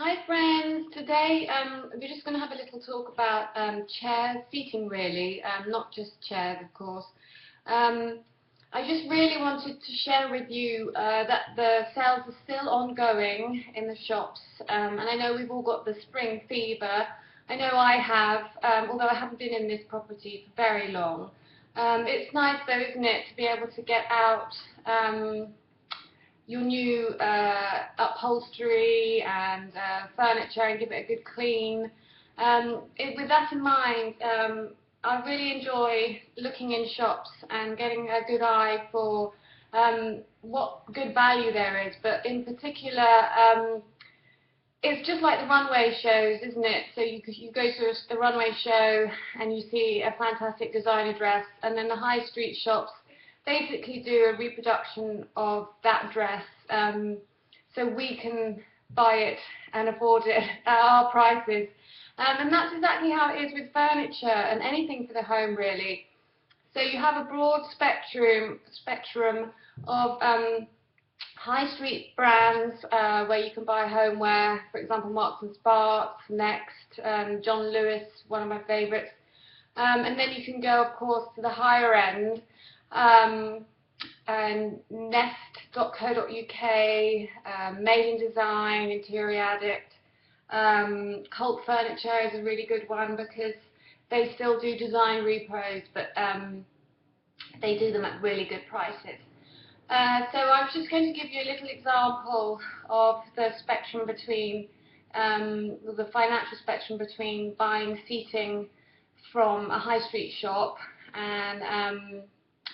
Hi friends, today we're just going to have a little talk about chairs, seating really, not just chairs of course. I just really wanted to share with you that the sales are still ongoing in the shops, and I know we've all got the spring fever. I know I have, although I haven't been in this property for very long. It's nice though, isn't it, to be able to get out your new upholstery and furniture and give it a good clean. With that in mind, I really enjoy looking in shops and getting a good eye for what good value there is, but in particular it's just like the runway shows, isn't it? So you go to the runway show and you see a fantastic designer dress, and then the high street shops basically do a reproduction of that dress, so we can buy it and afford it at our prices. And that's exactly how it is with furniture and anything for the home really. So you have a broad spectrum of high street brands where you can buy homeware, for example Marks and Sparks, Next, John Lewis, one of my favourites. And then you can go of course to the higher end, and nest.co.uk, Made in Design, Interior Addict. Cult Furniture is a really good one because they still do design repros, but they do them at really good prices. So I was just going to give you a little example of the spectrum between, the financial spectrum between buying seating from a high street shop and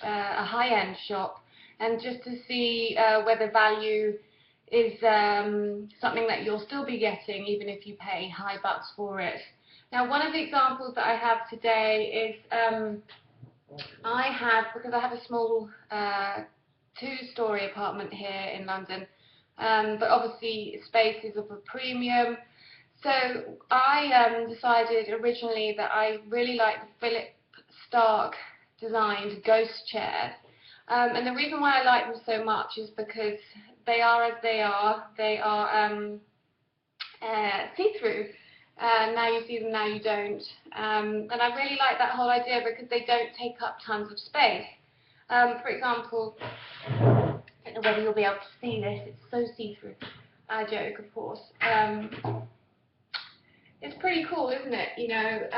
a high-end shop, and just to see whether value is something that you'll still be getting even if you pay high bucks for it. Now, one of the examples that I have today is because I have a small two-story apartment here in London, but obviously space is of a premium. So I decided originally that I really like the Philip Stark designed ghost chairs, and the reason why I like them so much is because they are as they are. They are see-through. Now you see them, now you don't. And I really like that whole idea because they don't take up tons of space. For example, I don't know whether you'll be able to see this, it's so see-through. I joke, of course. It's pretty cool, isn't it? You know,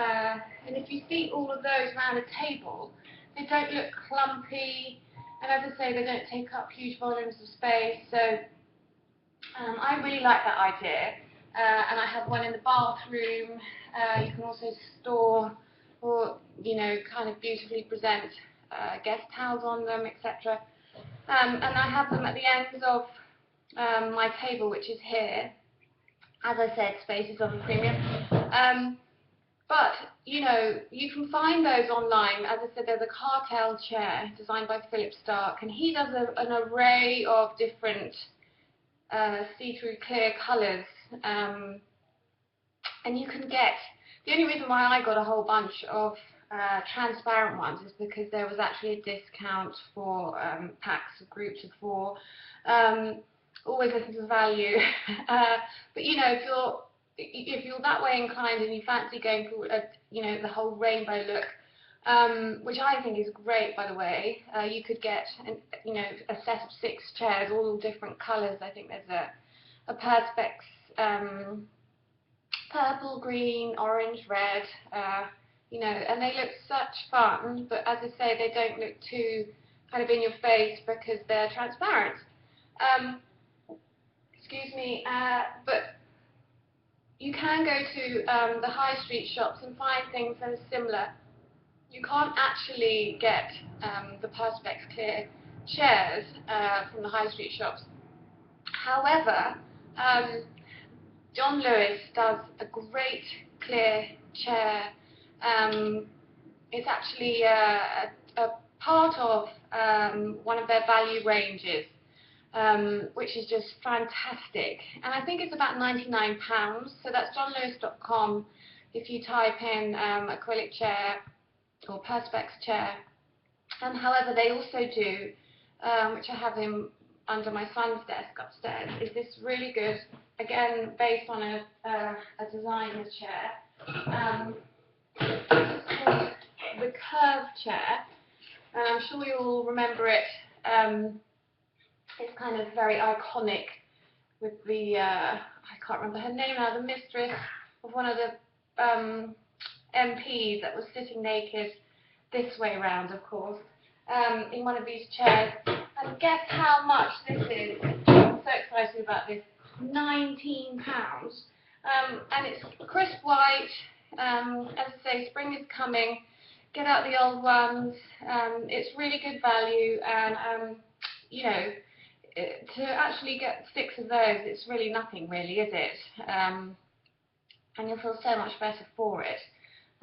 and if you see all of those around a table, they don't look clumpy, and as I say, they don't take up huge volumes of space. So I really like that idea. And I have one in the bathroom. You can also store or, you know, kind of beautifully present guest towels on them, etc. And I have them at the ends of my table, which is here. As I said, space is of a premium. But, you know, you can find those online. As I said, there's a cartel chair designed by Philip Stark, and he does an array of different see-through clear colours. And you can get, the only reason why I got a whole bunch of transparent ones is because there was actually a discount for packs of groups of 4. Always listen to the value. But you know, if you're that way inclined and you fancy going for you know, the whole rainbow look, which I think is great, by the way, you could get you know, a set of 6 chairs, all different colours. I think there's a perspex purple, green, orange, red, you know, and they look such fun. But as I say, they don't look too kind of in your face because they're transparent. Excuse me, but you can go to the high street shops and find things that are similar. You can't actually get the perspex clear chairs from the high street shops. However, John Lewis does a great clear chair. It's actually a part of one of their value ranges, which is just fantastic. And I think it's about £99, so that's johnlewis.com if you type in acrylic chair or perspex chair. However, they also do, which I have under my son's desk upstairs, is this really good again based on a designer chair. It's called the Curve chair. I'm sure you all remember it. It's kind of very iconic with the, I can't remember her name now, the mistress of one of the MPs that was sitting naked this way round, of course, in one of these chairs. And guess how much this is? I'm so excited about this. £19. And it's crisp white. As I say, spring is coming. Get out the old ones. It's really good value, and you know, to actually get 6 of those, it's really nothing, really, is it? And you'll feel so much better for it.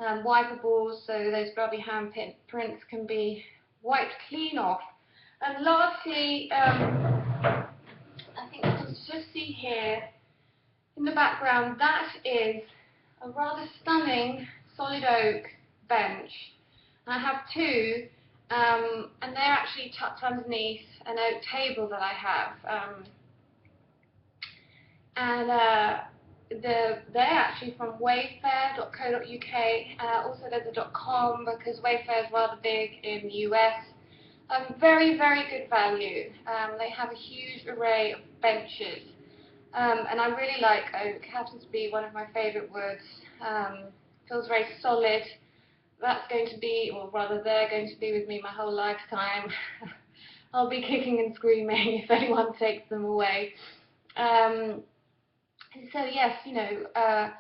Wipables, so those grubby handprints can be wiped clean off. And lastly, I think you can just see here in the background, that is a rather stunning solid oak bench. I have 2, and they're actually tucked underneath an oak table that I have. They're actually from wayfair.co.uk. Also there's a .com, because Wayfair is rather big in the US. Very, very good value. They have a huge array of benches. And I really like oak. It happens to be one of my favourite woods. Feels very solid. That's going to be, or rather they're going to be with me my whole lifetime. I'll be kicking and screaming if anyone takes them away. So yes, you know,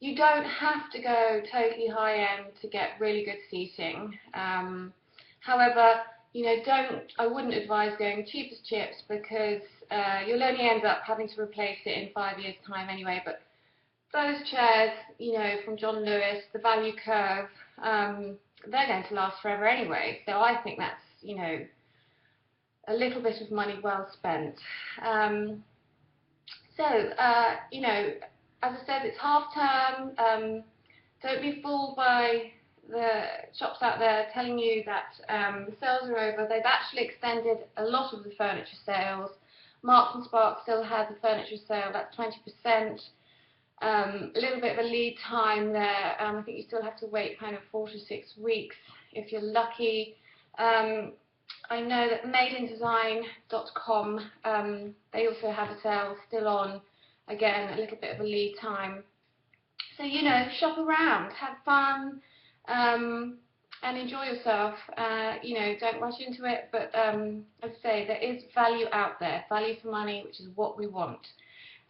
you don't have to go totally high-end to get really good seating. However, you know, I wouldn't advise going cheap as chips, because you'll only end up having to replace it in 5 years' time anyway. But those chairs, you know, from John Lewis, the Value Curve, they're going to last forever anyway. So I think that's, you know, a little bit of money well spent. You know, as I said, it's half term. Don't be fooled by the shops out there telling you that the sales are over. They've actually extended a lot of the furniture sales. Marks and Sparks still has a furniture sale, that's 20%. A little bit of a lead time there. I think you still have to wait kind of 4 to 6 weeks if you're lucky. I know that madeindesign.com, they also have a sale still on. Again, a little bit of a lead time. So, you know, shop around, have fun, and enjoy yourself. You know, don't rush into it, but as I say, there is value out there, value for money, which is what we want.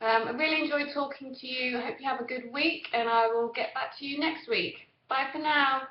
I really enjoyed talking to you. I hope you have a good week, and I will get back to you next week. Bye for now.